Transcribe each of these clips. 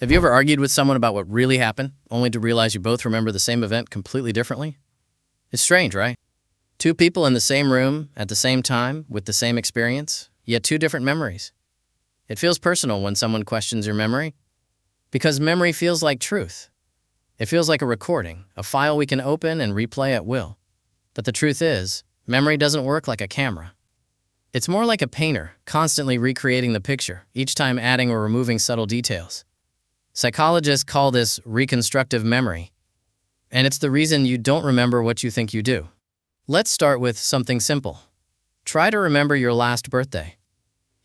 Have you ever argued with someone about what really happened, only to realize you both remember the same event completely differently? It's strange, right? Two people in the same room, at the same time, with the same experience, yet two different memories. It feels personal when someone questions your memory, because memory feels like truth. It feels like a recording, a file we can open and replay at will. But the truth is, memory doesn't work like a camera. It's more like a painter, constantly recreating the picture, each time adding or removing subtle details. Psychologists call this reconstructive memory, and it's the reason you don't remember what you think you do. Let's start with something simple. Try to remember your last birthday.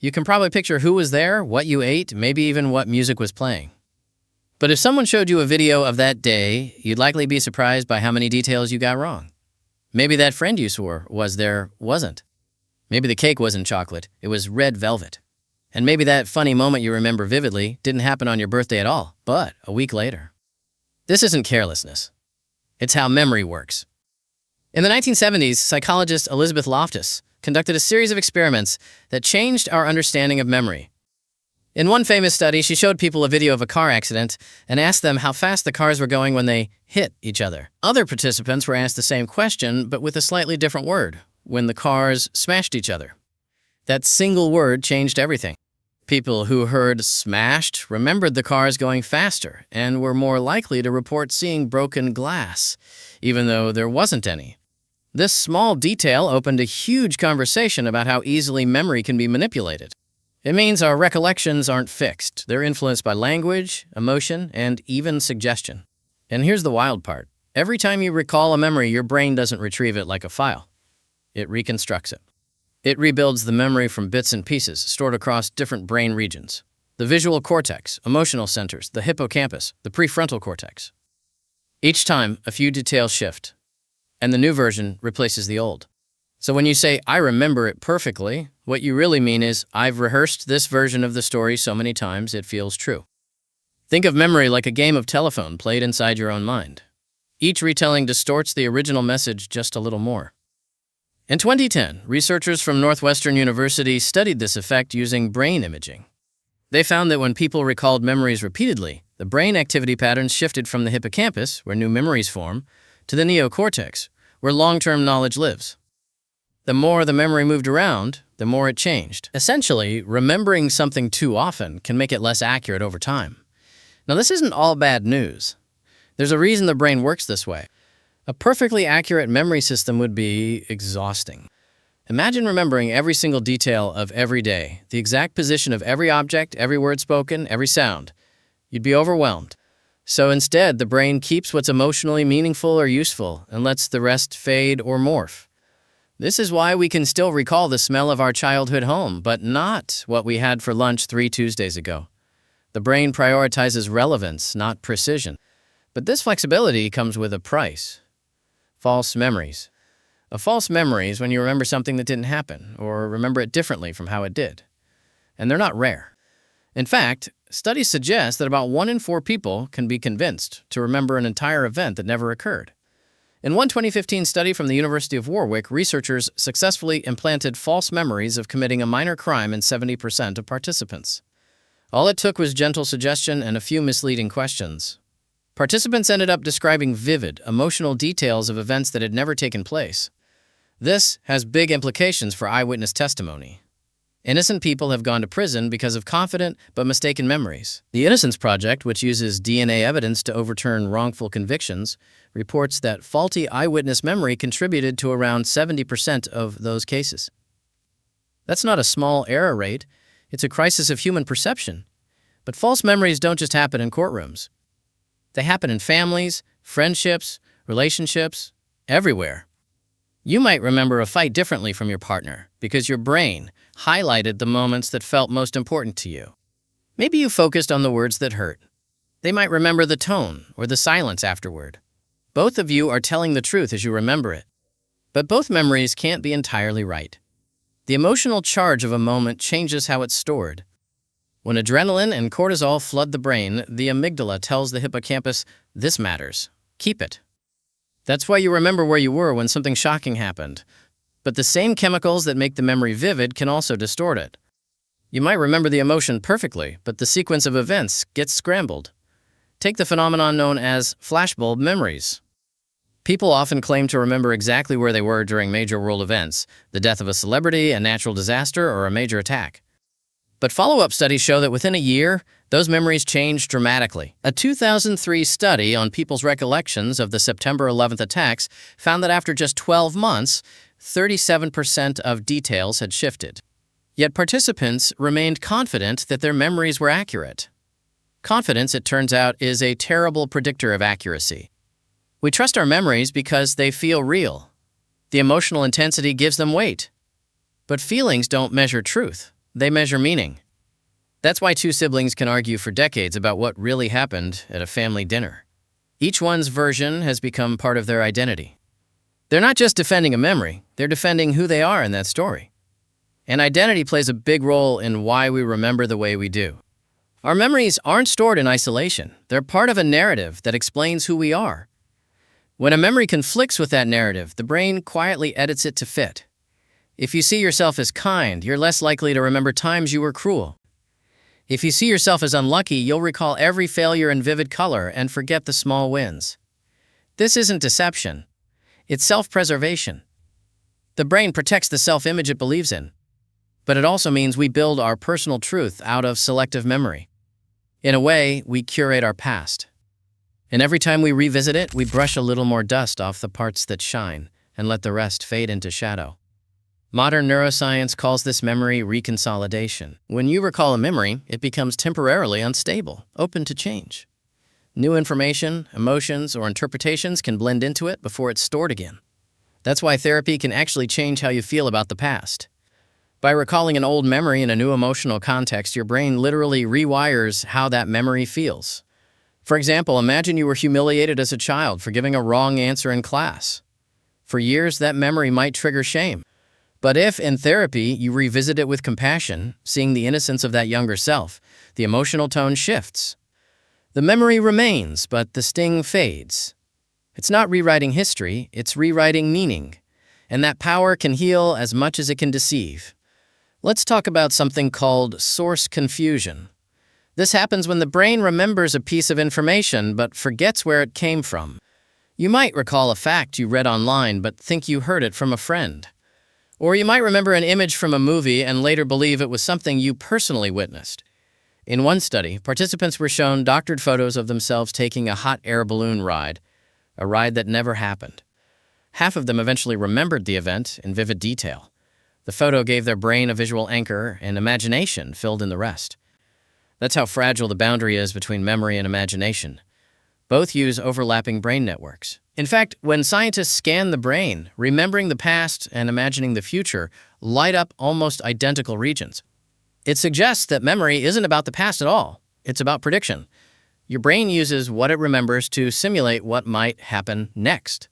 You can probably picture who was there, what you ate, maybe even what music was playing. But if someone showed you a video of that day, you'd likely be surprised by how many details you got wrong. Maybe that friend you swore was there wasn't. Maybe the cake wasn't chocolate, it was red velvet. And maybe that funny moment you remember vividly didn't happen on your birthday at all, but a week later. This isn't carelessness. It's how memory works. In the 1970s, psychologist Elizabeth Loftus conducted a series of experiments that changed our understanding of memory. In one famous study, she showed people a video of a car accident and asked them how fast the cars were going when they hit each other. Other participants were asked the same question, but with a slightly different word, when the cars smashed each other. That single word changed everything. People who heard smashed remembered the cars going faster and were more likely to report seeing broken glass, even though there wasn't any. This small detail opened a huge conversation about how easily memory can be manipulated. It means our recollections aren't fixed. They're influenced by language, emotion, and even suggestion. And here's the wild part. Every time you recall a memory, your brain doesn't retrieve it like a file. It reconstructs it. It rebuilds the memory from bits and pieces stored across different brain regions. The visual cortex, emotional centers, the hippocampus, the prefrontal cortex. Each time, a few details shift, and the new version replaces the old. So when you say, "I remember it perfectly," what you really mean is, "I've rehearsed this version of the story so many times it feels true." Think of memory like a game of telephone played inside your own mind. Each retelling distorts the original message just a little more. In 2010, researchers from Northwestern University studied this effect using brain imaging. They found that when people recalled memories repeatedly, the brain activity patterns shifted from the hippocampus, where new memories form, to the neocortex, where long-term knowledge lives. The more the memory moved around, the more it changed. Essentially, remembering something too often can make it less accurate over time. Now, this isn't all bad news. There's a reason the brain works this way. A perfectly accurate memory system would be exhausting. Imagine remembering every single detail of every day, the exact position of every object, every word spoken, every sound. You'd be overwhelmed. So instead, the brain keeps what's emotionally meaningful or useful and lets the rest fade or morph. This is why we can still recall the smell of our childhood home, but not what we had for lunch 3 Tuesdays ago. The brain prioritizes relevance, not precision. But this flexibility comes with a price. False memories. A false memory is when you remember something that didn't happen, or remember it differently from how it did. And they're not rare. In fact, studies suggest that about 1 in 4 people can be convinced to remember an entire event that never occurred. In one 2015 study from the University of Warwick, researchers successfully implanted false memories of committing a minor crime in 70% of participants. All it took was gentle suggestion and a few misleading questions. Participants ended up describing vivid, emotional details of events that had never taken place. This has big implications for eyewitness testimony. Innocent people have gone to prison because of confident but mistaken memories. The Innocence Project, which uses DNA evidence to overturn wrongful convictions, reports that faulty eyewitness memory contributed to around 70% of those cases. That's not a small error rate. It's a crisis of human perception. But false memories don't just happen in courtrooms. They happen in families, friendships, relationships, everywhere. You might remember a fight differently from your partner because your brain highlighted the moments that felt most important to you. Maybe you focused on the words that hurt. They might remember the tone or the silence afterward. Both of you are telling the truth as you remember it. But both memories can't be entirely right. The emotional charge of a moment changes how it's stored. When adrenaline and cortisol flood the brain, the amygdala tells the hippocampus, "This matters. Keep it." That's why you remember where you were when something shocking happened. But the same chemicals that make the memory vivid can also distort it. You might remember the emotion perfectly, but the sequence of events gets scrambled. Take the phenomenon known as flashbulb memories. People often claim to remember exactly where they were during major world events, the death of a celebrity, a natural disaster, or a major attack. But follow-up studies show that within a year, those memories change dramatically. A 2003 study on people's recollections of the September 11th attacks found that after just 12 months, 37% of details had shifted. Yet participants remained confident that their memories were accurate. Confidence, it turns out, is a terrible predictor of accuracy. We trust our memories because they feel real. The emotional intensity gives them weight. But feelings don't measure truth. They measure meaning. That's why two siblings can argue for decades about what really happened at a family dinner. Each one's version has become part of their identity. They're not just defending a memory, they're defending who they are in that story. And identity plays a big role in why we remember the way we do. Our memories aren't stored in isolation. They're part of a narrative that explains who we are. When a memory conflicts with that narrative, the brain quietly edits it to fit. If you see yourself as kind, you're less likely to remember times you were cruel. If you see yourself as unlucky, you'll recall every failure in vivid color and forget the small wins. This isn't deception. It's self-preservation. The brain protects the self-image it believes in. But it also means we build our personal truth out of selective memory. In a way, we curate our past. And every time we revisit it, we brush a little more dust off the parts that shine and let the rest fade into shadow. Modern neuroscience calls this memory reconsolidation. When you recall a memory, it becomes temporarily unstable, open to change. New information, emotions, or interpretations can blend into it before it's stored again. That's why therapy can actually change how you feel about the past. By recalling an old memory in a new emotional context, your brain literally rewires how that memory feels. For example, imagine you were humiliated as a child for giving a wrong answer in class. For years, that memory might trigger shame. But if, in therapy, you revisit it with compassion, seeing the innocence of that younger self, the emotional tone shifts. The memory remains, but the sting fades. It's not rewriting history, it's rewriting meaning. And that power can heal as much as it can deceive. Let's talk about something called source confusion. This happens when the brain remembers a piece of information but forgets where it came from. You might recall a fact you read online but think you heard it from a friend. Or you might remember an image from a movie and later believe it was something you personally witnessed. In one study, participants were shown doctored photos of themselves taking a hot air balloon ride, a ride that never happened. Half of them eventually remembered the event in vivid detail. The photo gave their brain a visual anchor, and imagination filled in the rest. That's how fragile the boundary is between memory and imagination. Both use overlapping brain networks. In fact, when scientists scan the brain, remembering the past and imagining the future light up almost identical regions. It suggests that memory isn't about the past at all. It's about prediction. Your brain uses what it remembers to simulate what might happen next.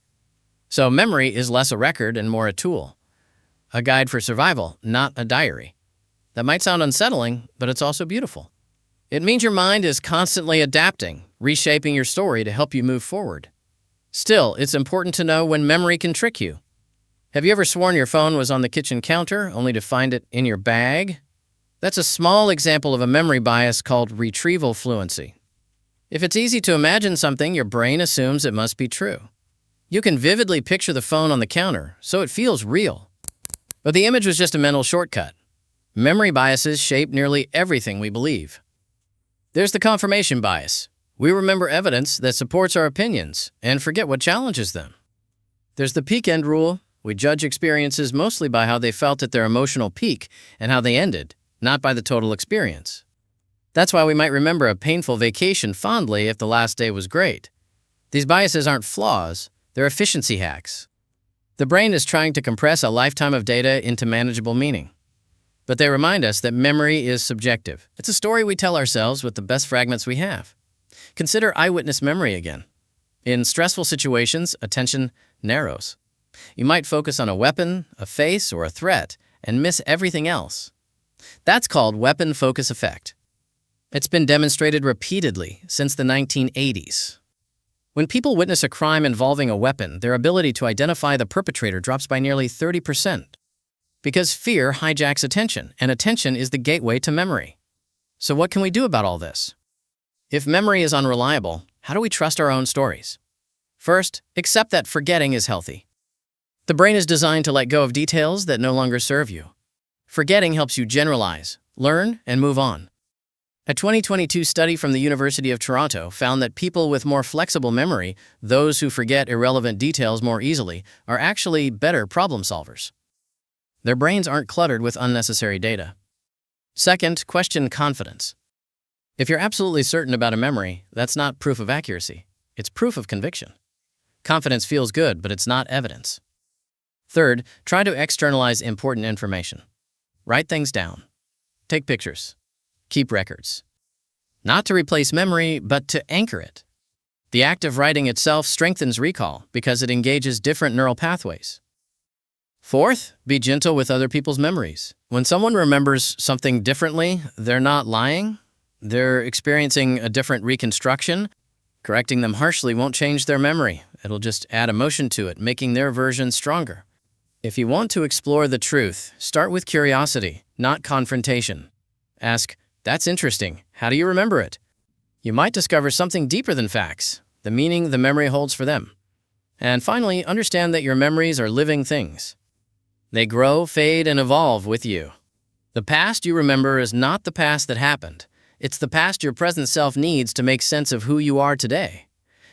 So memory is less a record and more a tool. A guide for survival, not a diary. That might sound unsettling, but it's also beautiful. It means your mind is constantly adapting, reshaping your story to help you move forward. Still, it's important to know when memory can trick you. Have you ever sworn your phone was on the kitchen counter only to find it in your bag? That's a small example of a memory bias called retrieval fluency. If it's easy to imagine something, your brain assumes it must be true. You can vividly picture the phone on the counter, so it feels real. But the image was just a mental shortcut. Memory biases shape nearly everything we believe. There's the confirmation bias. We remember evidence that supports our opinions and forget what challenges them. There's the peak end rule. We judge experiences mostly by how they felt at their emotional peak and how they ended, not by the total experience. That's why we might remember a painful vacation fondly if the last day was great. These biases aren't flaws, they're efficiency hacks. The brain is trying to compress a lifetime of data into manageable meaning. But they remind us that memory is subjective. It's a story we tell ourselves with the best fragments we have. Consider eyewitness memory again. In stressful situations, attention narrows. You might focus on a weapon, a face, or a threat, and miss everything else. That's called weapon focus effect. It's been demonstrated repeatedly since the 1980s. When people witness a crime involving a weapon, their ability to identify the perpetrator drops by nearly 30%. Because fear hijacks attention, and attention is the gateway to memory. So what can we do about all this? If memory is unreliable, how do we trust our own stories? First, accept that forgetting is healthy. The brain is designed to let go of details that no longer serve you. Forgetting helps you generalize, learn, and move on. A 2022 study from the University of Toronto found that people with more flexible memory, those who forget irrelevant details more easily, are actually better problem solvers. Their brains aren't cluttered with unnecessary data. Second, question confidence. If you're absolutely certain about a memory, that's not proof of accuracy. It's proof of conviction. Confidence feels good, but it's not evidence. Third, try to externalize important information. Write things down. Take pictures. Keep records. Not to replace memory, but to anchor it. The act of writing itself strengthens recall because it engages different neural pathways. Fourth, be gentle with other people's memories. When someone remembers something differently, they're not lying. They're experiencing a different reconstruction. Correcting them harshly won't change their memory. It'll just add emotion to it, making their version stronger. If you want to explore the truth, start with curiosity, not confrontation. Ask, "That's interesting. How do you remember it?" You might discover something deeper than facts, the meaning the memory holds for them. And finally, understand that your memories are living things. They grow, fade, and evolve with you. The past you remember is not the past that happened. It's the past your present self needs to make sense of who you are today.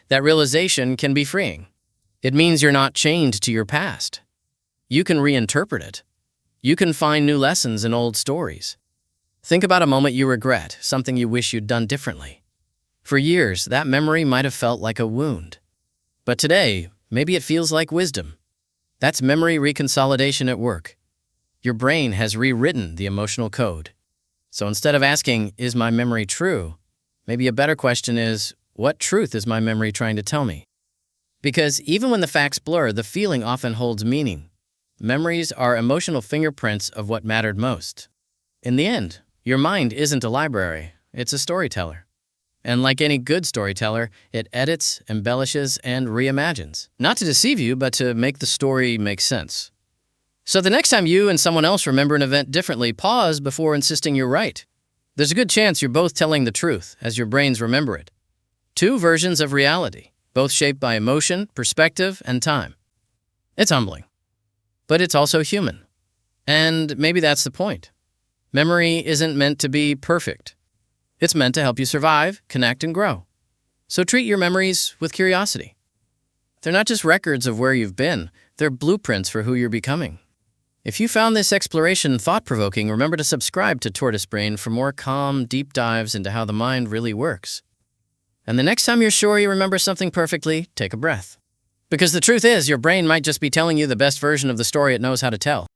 That realization can be freeing. It means you're not chained to your past. You can reinterpret it. You can find new lessons in old stories. Think about a moment you regret, something you wish you'd done differently. For years, that memory might have felt like a wound. But today, maybe it feels like wisdom. That's memory reconsolidation at work. Your brain has rewritten the emotional code. So instead of asking, "Is my memory true?" maybe a better question is, "What truth is my memory trying to tell me?" Because even when the facts blur, the feeling often holds meaning. Memories are emotional fingerprints of what mattered most. In the end, your mind isn't a library, it's a storyteller. And like any good storyteller, it edits, embellishes, and reimagines. Not to deceive you, but to make the story make sense. So the next time you and someone else remember an event differently, pause before insisting you're right. There's a good chance you're both telling the truth as your brains remember it. Two versions of reality, both shaped by emotion, perspective, and time. It's humbling. But it's also human. And maybe that's the point. Memory isn't meant to be perfect. It's meant to help you survive, connect, and grow. So treat your memories with curiosity. They're not just records of where you've been, they're blueprints for who you're becoming. If you found this exploration thought-provoking, remember to subscribe to Tortoise Brain for more calm, deep dives into how the mind really works. And the next time you're sure you remember something perfectly, take a breath. Because the truth is, your brain might just be telling you the best version of the story it knows how to tell.